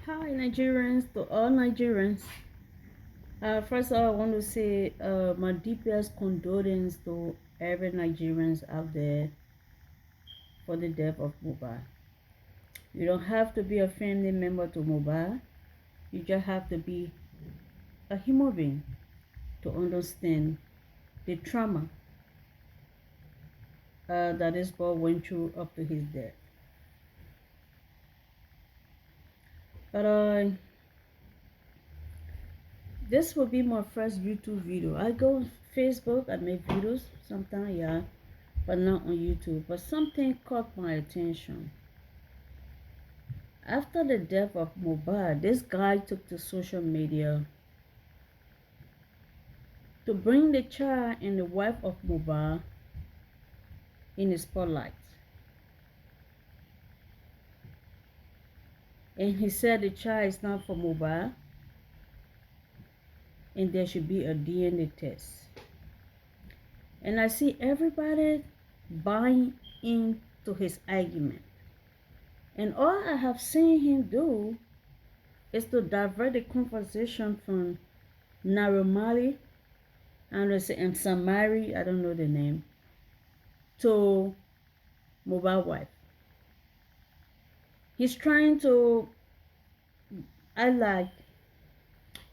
Hi, Nigerians, to all Nigerians. First of all, I want to say my deepest condolences to every Nigerians out there for the death of Mohbab. You don't have to be a family member to Mohbab. You just have to be a human being to understand the trauma that this boy went through up to his death. But this will be my first YouTube video. I go on Facebook, I make videos sometimes, yeah, but not on YouTube. But something caught my attention. After the death of Mohbab, this guy took to social media to bring the child and the wife of Mohbab in the spotlight. And he said the child is not for Mohbab and there should be a DNA test. And I see everybody buying into his argument. And all I have seen him do is to divert the conversation from Naramali and Samari, I don't know the name, to Mohbab wife. He's trying to, I like,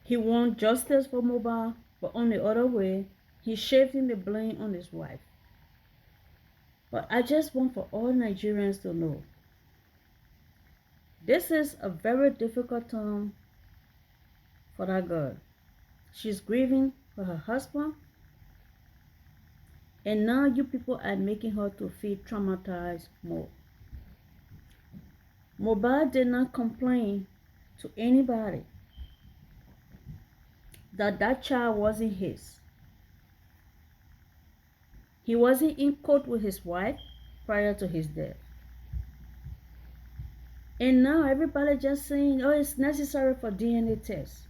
he wants justice for Mohbab, but on the other way, he's shifting the blame on his wife. But I just want for all Nigerians to know, this is a very difficult time for that girl. She's grieving for her husband, and now you people are making her to feel traumatized more. Mohbab did not complain to anybody that that child wasn't his. He wasn't in court with his wife prior to his death. And now everybody just saying, oh, it's necessary for DNA tests.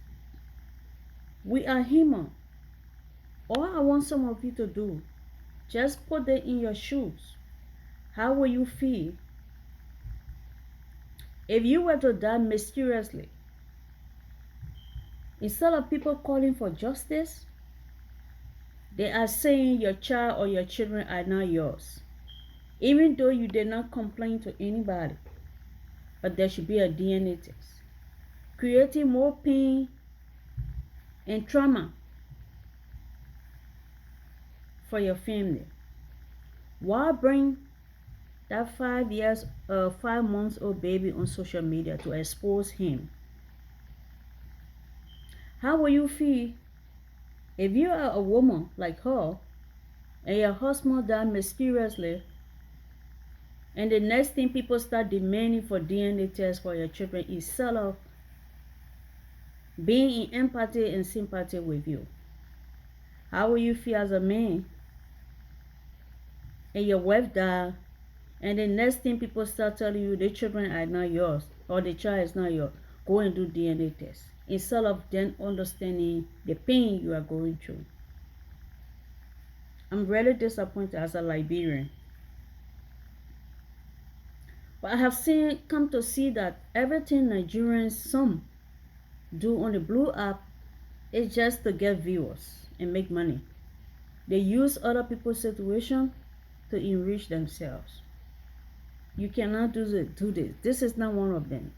We are human. All I want some of you to do, just put it in your shoes. How will you feel if you were to die mysteriously? Instead of people calling for justice, they are saying your child or your children are not yours. Even though you did not complain to anybody, but there should be a DNA test. Creating more pain and trauma for your family. Why bring that 5 months old baby on social media to expose him? How will you feel if you are a woman like her and your husband died mysteriously, and the next thing people start demanding for DNA tests for your children instead of being in empathy and sympathy with you? How will you feel as a man and your wife died, and the next thing people start telling you the children are not yours or the child is not yours? Go and do DNA tests instead of then understanding the pain you are going through. I'm really disappointed as a Liberian. But I have come to see that everything Nigerians some do on the Blue app is just to get viewers and make money. They use other people's situation to enrich themselves. You cannot do this. This is not one of them.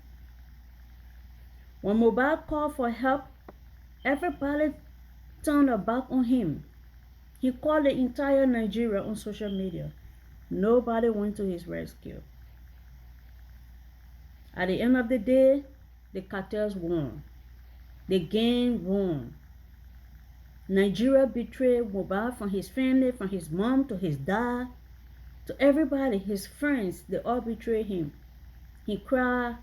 When Mohbab called for help, everybody turned their back on him. He called the entire Nigeria on social media. Nobody went to his rescue. At the end of the day, the cartels won. The gang won. Nigeria betrayed Mohbab from his family, from his mom to his dad, to everybody, his friends. They all betrayed him. He cried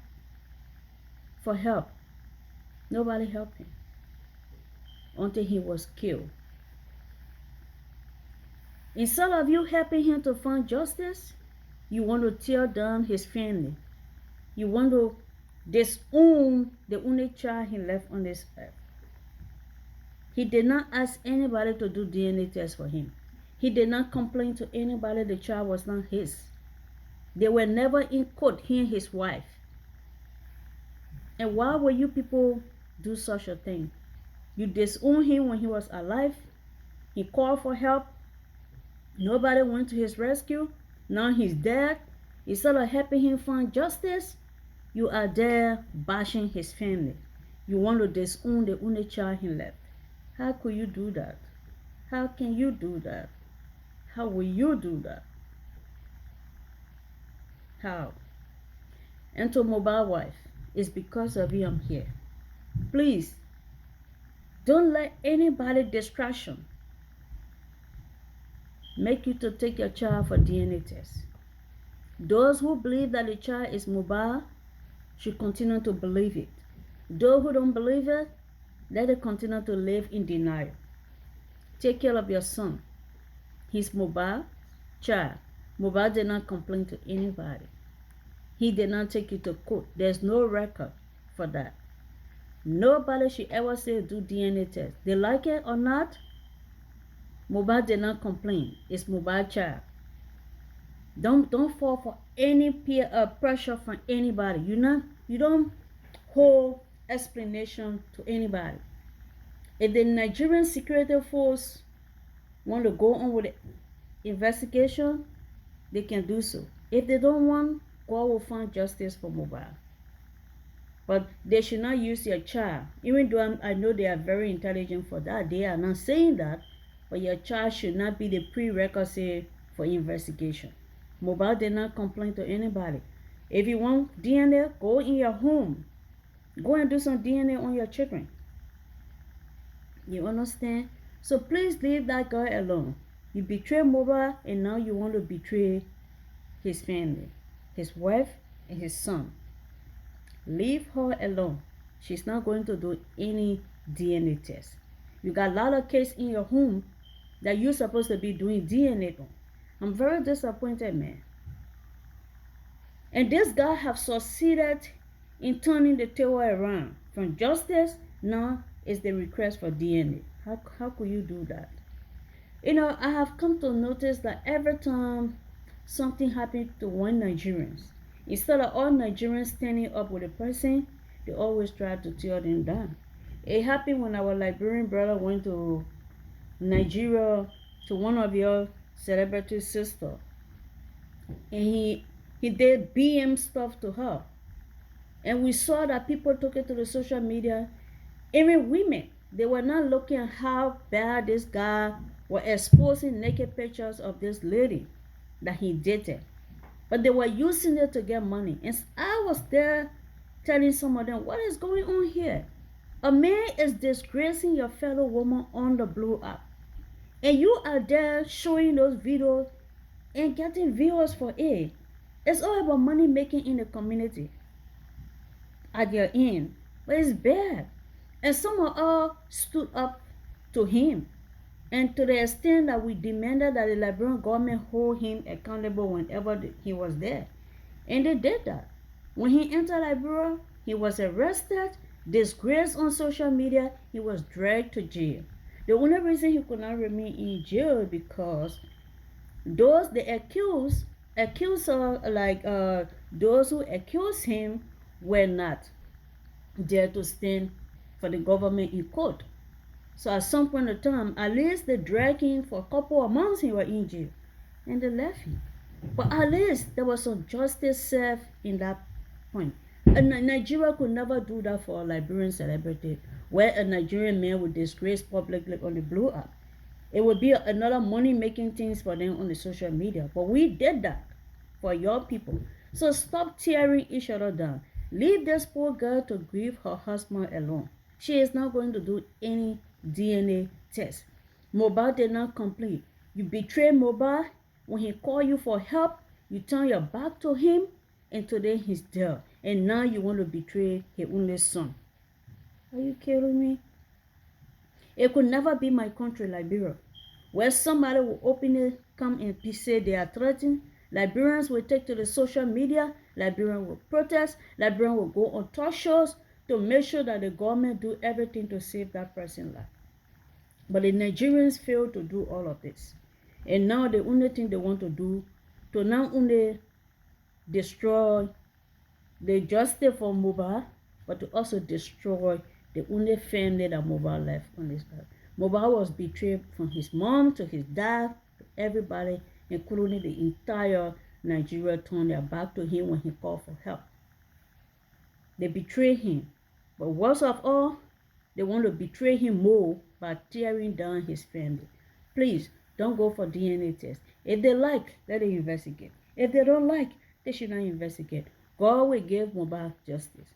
for help. Nobody helped him until he was killed. Instead of you helping him to find justice, you want to tear down his family. You want to disown the only child he left on this earth. He did not ask anybody to do DNA tests for him. He did not complain to anybody the child was not his. They were never in court, he and his wife. And why will you people do such a thing? You disowned him when he was alive. He called for help. Nobody went to his rescue. Now he's dead. Instead of helping him find justice, you are there bashing his family. You want to disown the only child he left. How could you do that? How can you do that? How will you do that? How? And to Mohbad wife, it's because of you I'm here. Please, don't let anybody distraction make you to take your child for DNA test. Those who believe that the child is Mohbad should continue to believe it. Those who don't believe it, let it continue to live in denial. Take care of your son. He's Mohbad child. Mohbad did not complain to anybody. He did not take you to court. There's no record for that. Nobody should ever say do DNA test. They like it or not, Mohbad did not complain. It's Mohbad child. Don't fall for any peer pressure from anybody. You don't hold explanation to anybody. If the Nigerian security force want to go on with the investigation, they can do so. If they don't want, God will find justice for Mohbad. But they should not use your child. Even though I know they are very intelligent for that, they are not saying that. But your child should not be the prerequisite for investigation. Mohbad did not complain to anybody. If you want DNA, go in your home. Go and do some DNA on your children. You understand? So please leave that guy alone. You betrayed Mohbad and now you want to betray his family, his wife and his son. Leave her alone. She's not going to do any DNA test. You got a lot of cases in your home that you're supposed to be doing DNA on. I'm very disappointed, man. And this guy have succeeded in turning the table around. From justice, now is the request for DNA. How could you do that? You know, I have come to notice that every time something happens to one Nigerian, instead of all Nigerians standing up with a person, they always try to tear them down. It happened when our Liberian brother went to Nigeria to one of your celebrity sister, and he did BM stuff to her, and we saw that people took it to the social media. Even women, they were not looking at how bad this guy was exposing naked pictures of this lady that he dated, but they were using it to get money. And I was there telling some of them, what is going on here? A man is disgracing your fellow woman on the Blue app, and you are there showing those videos and getting viewers for it. It's all about money making in the community at your end, but it's bad. And some of us stood up to him, and to the extent that we demanded that the Liberian government hold him accountable whenever he was there. And they did that. When he entered Liberia, he was arrested, disgraced on social media, he was dragged to jail. The only reason he could not remain in jail is because those they accuse those who accuse him were not there to stand for the government in court. So at some point in time, at least they dragged him for a couple of months. He was in jail, and they left him. But at least there was some justice served in that point. And Nigeria could never do that for a Liberian celebrity, where a Nigerian man would disgrace publicly on the Blue app. It would be another money-making things for them on the social media. But we did that for your people. So stop tearing each other down. Leave this poor girl to grieve her husband alone. She is not going to do any DNA test. Mohbad did not complain. You betrayed Mohbad. When he called you for help, you turn your back to him, and today he's dead. And now you want to betray his only son. Are you kidding me? It could never be my country, Liberia, where somebody will openly come and say they are threatened. Liberians will take to the social media. Liberians will protest. Liberians will go on talk shows to make sure that the government do everything to save that person's life. But the Nigerians fail to do all of this. And now the only thing they want to do to not only destroy the justice for Mohbad, but to also destroy the only family that Mohbad left on this earth. Mohbad was betrayed from his mom to his dad, to everybody, including the entire Nigeria turned their back to him when he called for help. They betrayed him. But worst of all, they want to betray him more by tearing down his family. Please, don't go for DNA test. If they like, let them investigate. If they don't like, they should not investigate. God will give Mohbad justice.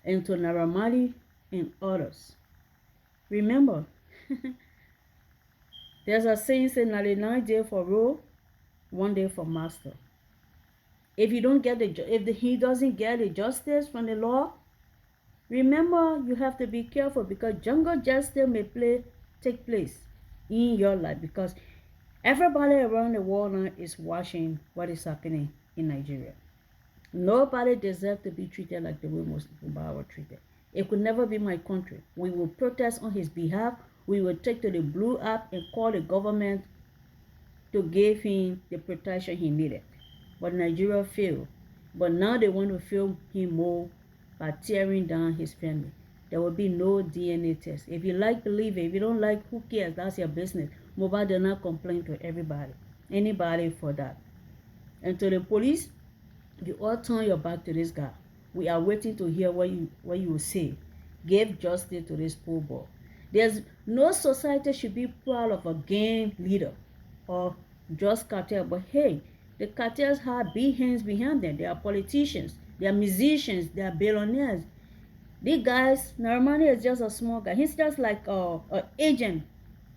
And to Naramali and others. Remember, there's a saying saying 99 days for rule, 1 day for master. If you don't get he doesn't get the justice from the law, remember, you have to be careful because jungle justice may take place in your life because everybody around the world now is watching what is happening in Nigeria. Nobody deserves to be treated like the way most people are treated. It could never be my country. We will protest on his behalf. We will take to the Blue app and call the government to give him the protection he needed. But Nigeria failed. But now they want to film him more by tearing down his family. There will be no DNA test. If you like, believe it. If you don't like, who cares? That's your business. Mohbad did not complain to anybody for that. And to the police, you all turn your back to this guy. We are waiting to hear what you will say. Give justice to this poor boy. There's no society should be proud of a gang leader or just cartel. But hey, the cartels have big hands behind them. They are politicians, they are musicians, they are billionaires. These guys, Naramani is just a small guy. He's just like an agent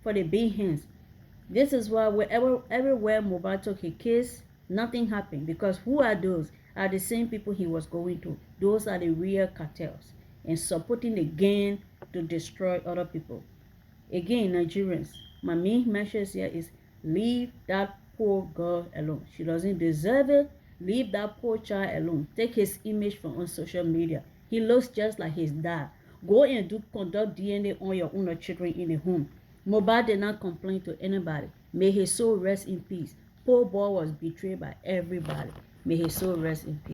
for the big hands. This is why everywhere Mohbad took his case, nothing happened. Because who are those? Are the same people he was going to. Those are the real cartels. And supporting the gang to destroy other people. Again, Nigerians, my main message here is leave that poor girl alone. She doesn't deserve it. Leave that poor child alone. Take his image from on social media. He looks just like his dad. Go and conduct DNA on your own children in the home. Mohbad did not complain to anybody. May his soul rest in peace. Poor boy was betrayed by everybody. May his soul rest in peace.